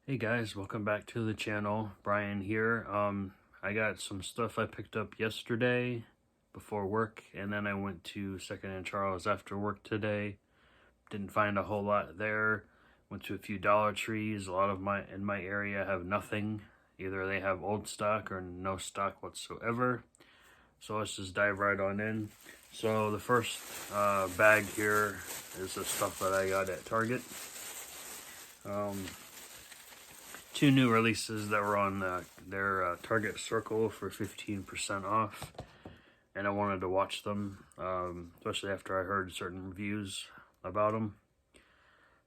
Hey guys, welcome back to the channel. Brian here. I got some stuff I picked up yesterday before work, and then I went to Second and Charles after work today. Didn't find a whole lot there. Went to a few Dollar Trees. A lot of in my area have nothing. Either they have old stock or no stock whatsoever. So let's just dive right on in. So the first bag here is the stuff that I got at Target. Two new releases that were on their Target Circle for 15% off, and I wanted to watch them, especially after I heard certain reviews about them.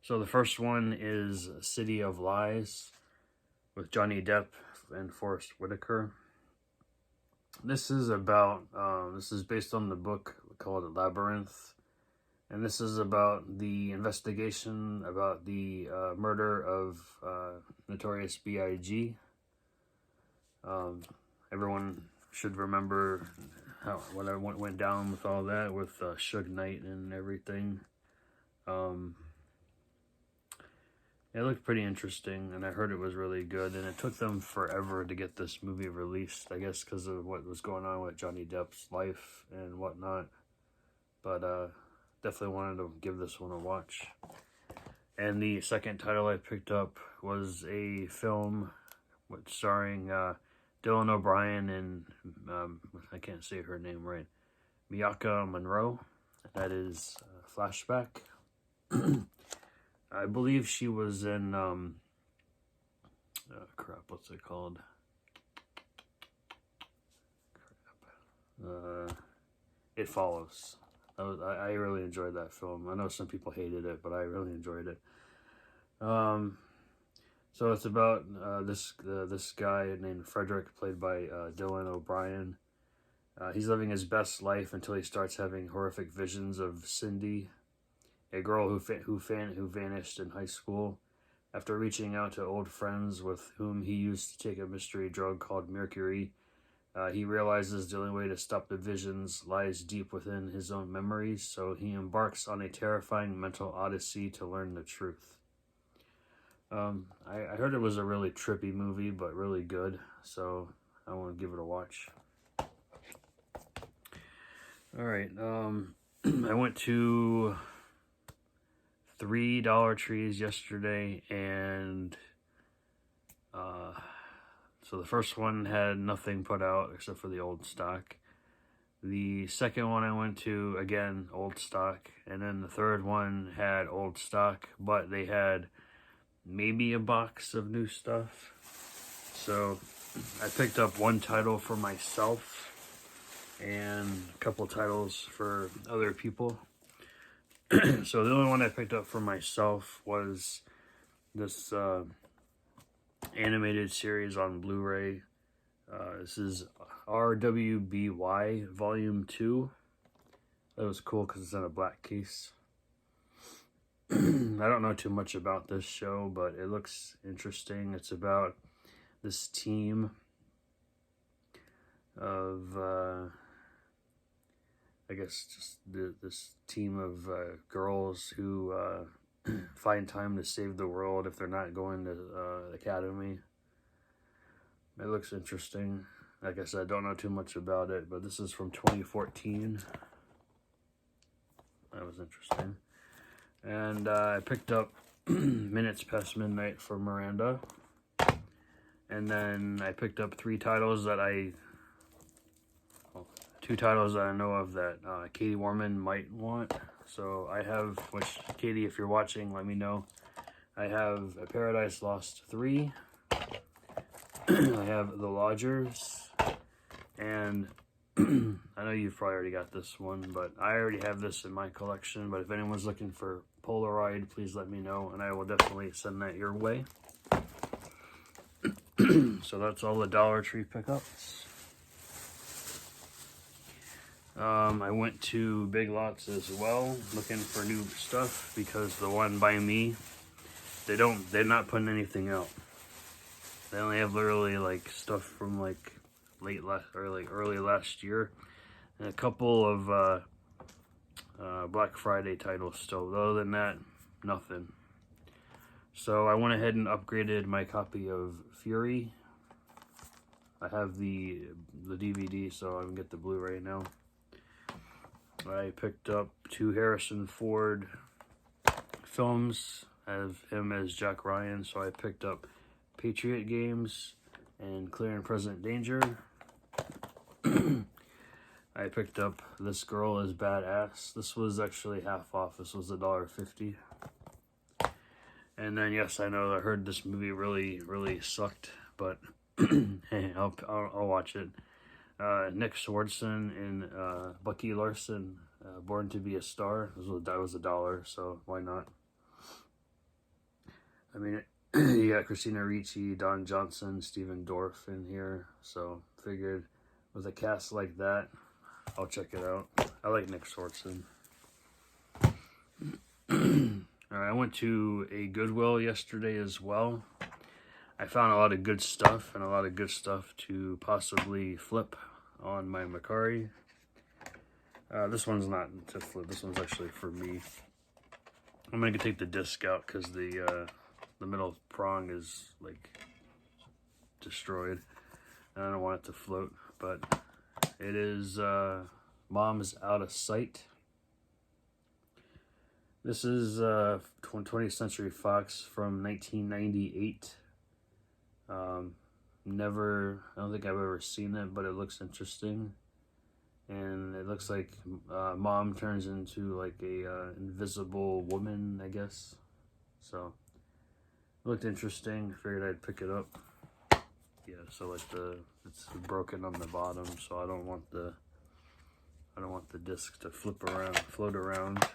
So the first one is City of Lies with Johnny Depp and Forest Whitaker. This is about, this is based on the book called Labyrinth. And this is about the investigation about the murder of Notorious B.I.G. Everyone should remember what went down with all that, with Suge Knight and everything. It looked pretty interesting, and I heard it was really good, and it took them forever to get this movie released, I guess because of what was going on with Johnny Depp's life and whatnot. But definitely wanted to give this one a watch. And the second title I picked up was a film starring Dylan O'Brien and I can't say her name right, Miyaka Monroe. That is Flashback. I believe she was in what's it called? It Follows. I really enjoyed that film. I know some people hated it, but I really enjoyed it. So it's about this guy named Frederick, played by Dylan O'Brien. He's living his best life until he starts having horrific visions of Cindy, a girl who vanished in high school. After reaching out to old friends with whom he used to take a mystery drug called Mercury, he realizes the only way to stop the visions lies deep within his own memories, so he embarks on a terrifying mental odyssey to learn the truth. I heard it was a really trippy movie, but really good, so I want to give it a watch. Alright, I went to 3 Dollar Trees yesterday, and so the first one had nothing put out except for the old stock. The second one I went to, again, old stock. And then the third one had old stock, but they had maybe a box of new stuff. So I picked up one title for myself and a couple titles for other people. So the only one I picked up for myself was this animated series on Blu-ray. This is RWBY Volume 2. That was cool because it's in a black case. I don't know too much about this show, but it looks interesting. It's about this team of, I guess, just this team of girls who find time to save the world if they're not going to the academy. It looks interesting. Like I said, I don't know too much about it, but this is from 2014. That was interesting. And I picked up Minutes Past Midnight for Miranda. And then I picked up two titles that I know of that Katie Warman might want. So I have, which, Katie, if you're watching, let me know. I have A Paradise Lost 3. I have The Lodgers. And I know you've probably already got this one, but I already have this in my collection. But if anyone's looking for Polaroid, please let me know, and I will definitely send that your way. So that's all the Dollar Tree pickups. I went to Big Lots as well, looking for new stuff, because the one by me, they're not putting anything out. They only have literally like stuff from like early last year, and a couple of Black Friday titles still. Other than that, nothing. So I went ahead and upgraded my copy of Fury. I have the DVD, so I can get the Blu-ray now. I picked up 2 Harrison Ford films. I have him as Jack Ryan, so I picked up Patriot Games and Clear and Present Danger. I picked up This Girl Is Badass. This was actually half off. This was $1.50. And then, yes, I know I heard this movie really sucked, but hey, I'll watch it. Nick Swardson and Bucky Larson, Born to Be a Star. That was $1, so why not? I mean, you got Christina Ricci, Don Johnson, Stephen Dorff in here, so figured with a cast like that, I'll check it out. I like Nick Swardson. Alright, I went to a Goodwill yesterday as well. I found a lot of good stuff, and a lot of good stuff to possibly flip on my Macari. This one's not to flip, this one's actually for me. I'm going to take the disc out because the middle prong is, like, destroyed. And I don't want it to float, but it is Mom's Out of Sight. This is 20th Century Fox from 1998. I don't think I've ever seen it, but it looks interesting. And it looks like Mom turns into like a invisible woman, I guess. So it looked interesting. Figured I'd pick it up. Yeah, so like it's broken on the bottom, so I don't want the disc to float around.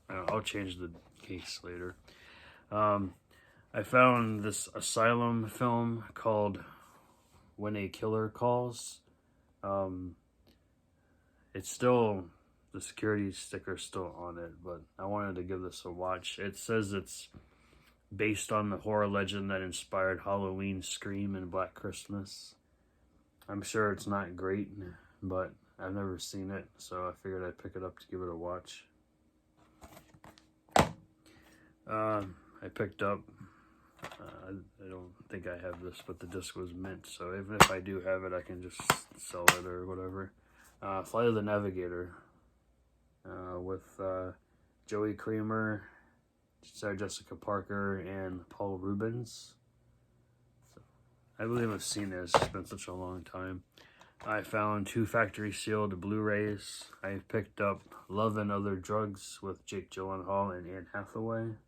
I'll change the case later. I found this Asylum film called When a Killer Calls. It's still, the security sticker's still on it, but I wanted to give this a watch. It says it's based on the horror legend that inspired Halloween, Scream, and Black Christmas. I'm sure it's not great, but I've never seen it, so I figured I'd pick it up to give it a watch. I picked up, I don't think I have this, but the disc was mint, so even if I do have it, I can just sell it or whatever. Flight of the Navigator, with Joey Kramer, Sarah Jessica Parker, and Paul Rubens. So, I believe I've seen this, it's been such a long time. I found 2 factory sealed Blu-rays. I picked up Love and Other Drugs with Jake Gyllenhaal and Anne Hathaway.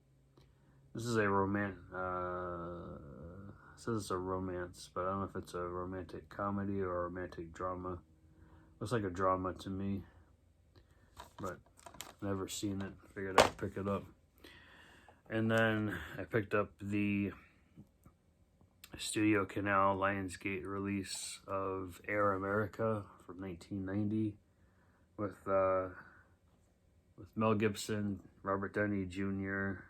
This is a romance, it says it's a romance, but I don't know if it's a romantic comedy or a romantic drama. Looks like a drama to me, but never seen it. Figured I'd pick it up. And then I picked up the Studio Canal Lionsgate release of Air America from 1990 with Mel Gibson, Robert Downey Jr.,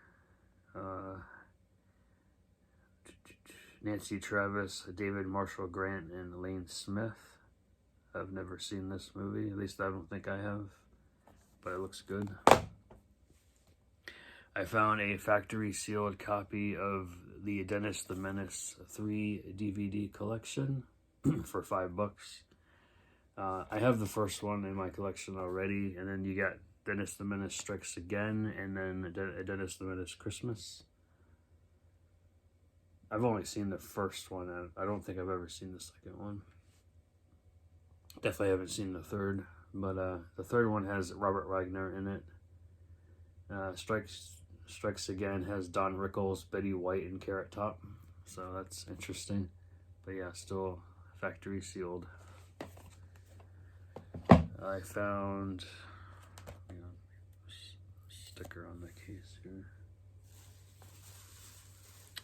Nancy Travis, David Marshall Grant, and Elaine Smith. I've never seen this movie, at least I don't think I have, but it looks good. I found a factory sealed copy of the Dennis the Menace 3 DVD collection for $5. I have the first one in my collection already, and then you got Dennis the Menace Strikes Again, and then Dennis the Menace Christmas. I've only seen the first one. I don't think I've ever seen the second one. Definitely haven't seen the third, but the third one has Robert Wagner in it. Strikes Again has Don Rickles, Betty White, and Carrot Top, so that's interesting. But yeah, still factory sealed. I found sticker on the case here.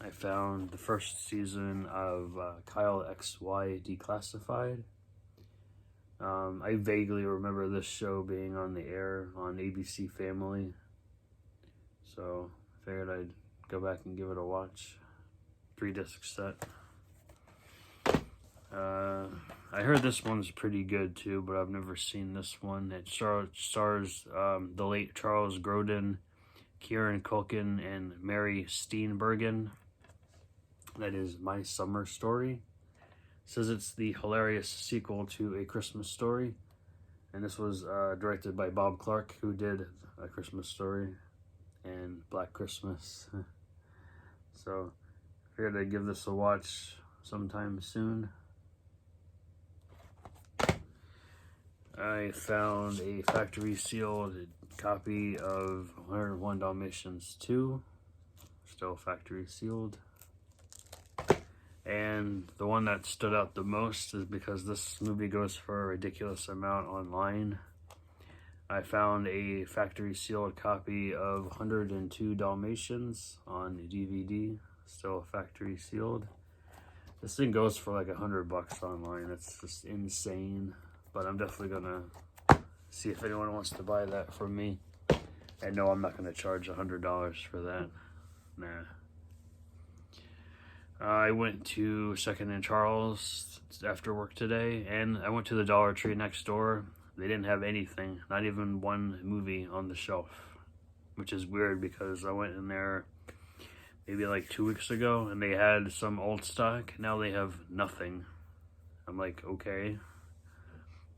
I found the first season of Kyle XY Declassified. I vaguely remember this show being on the air on ABC Family, so I figured I'd go back and give it a watch. 3-disc set. I heard this one's pretty good too, but I've never seen this one. It stars the late Charles Grodin, Kieran Culkin and Mary Steenburgen. That is My Summer Story. It says it's the hilarious sequel to A Christmas Story. And this was directed by Bob Clark, who did A Christmas Story and Black Christmas. So, I figured I'd give this a watch sometime soon. I found a factory sealed copy of 101 Dalmatians 2, still factory sealed. And the one that stood out the most is because this movie goes for a ridiculous amount online. I found a factory sealed copy of 102 Dalmatians on DVD, still factory sealed. This thing goes for like $100 online. It's just insane. But I'm definitely gonna see if anyone wants to buy that from me. And no, I'm not gonna charge $100 for that. Nah. I went to Second and Charles after work today, and I went to the Dollar Tree next door. They didn't have anything, not even one movie on the shelf, which is weird because I went in there maybe like 2 weeks ago and they had some old stock. Now they have nothing. I'm like, okay.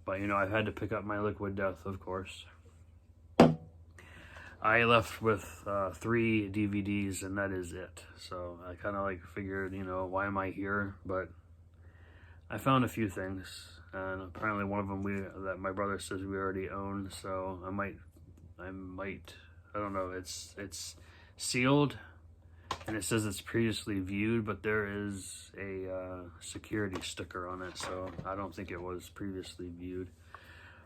But you know, I've had to pick up my Liquid Death, of course. I left with 3 DVDs and that is it. So I kind of like figured, you know, why am I here? But I found a few things, and apparently one of them that my brother says we already own. So I might, I don't know. It's sealed, and it says it's previously viewed, but there is a security sticker on it. So I don't think it was previously viewed.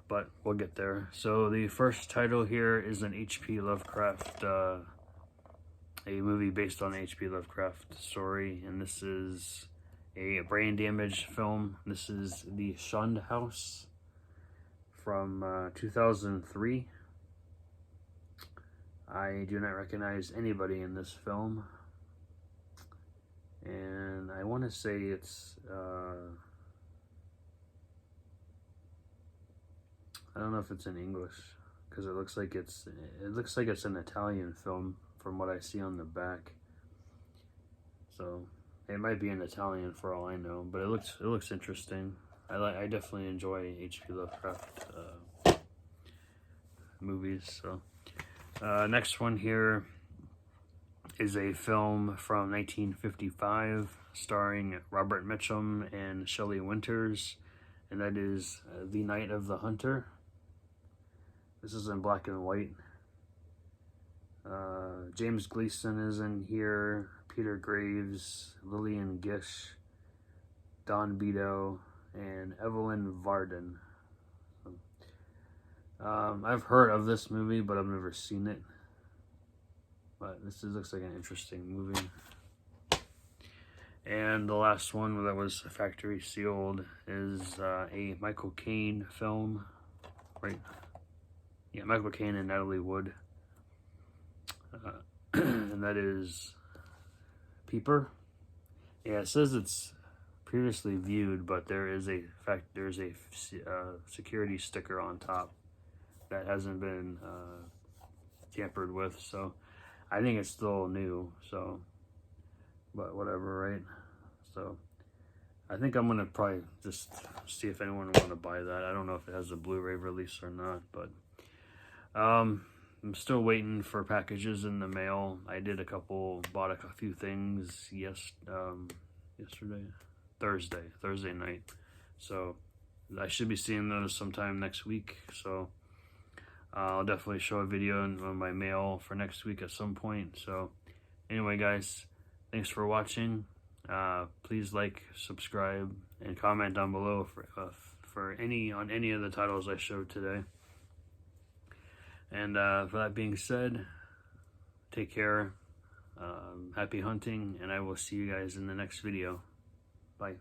But we'll get there. So the first title here is an H.P. Lovecraft, a movie based on H.P. Lovecraft story, and this is a brain damage film. This is The Shunned House from 2003. I do not recognize anybody in this film, and I want to say it's I don't know if it's in English because it looks like it's an Italian film from what I see on the back. So it might be in Italian for all I know, but it looks interesting. I definitely enjoy H.P. Lovecraft movies. So next one here is a film from 1955 starring Robert Mitchum and Shelley Winters, and that is The Night of the Hunter. This is in black and white. James Gleason is in here, Peter Graves, Lillian Gish, Don Vito, and Evelyn Varden. I've heard of this movie, but I've never seen it. But looks like an interesting movie. And the last one that was factory sealed is a Michael Caine film, right? Yeah, Michael Caine and Natalie Wood. And that is Peeper. Yeah, it says it's previously viewed, but there's a security sticker on top that hasn't been tampered with. So I think it's still new. So, but whatever, right? So I think I'm gonna probably just see if anyone want to buy that. I don't know if it has a Blu-ray release or not, but I'm still waiting for packages in the mail. I did bought a few things Thursday night. So I should be seeing those sometime next week. So I'll definitely show a video on my mail for next week at some point. So anyway, guys, thanks for watching. Please like, subscribe, and comment down below for any of the titles I showed today. And for that being said, take care, happy hunting, and I will see you guys in the next video. Bye.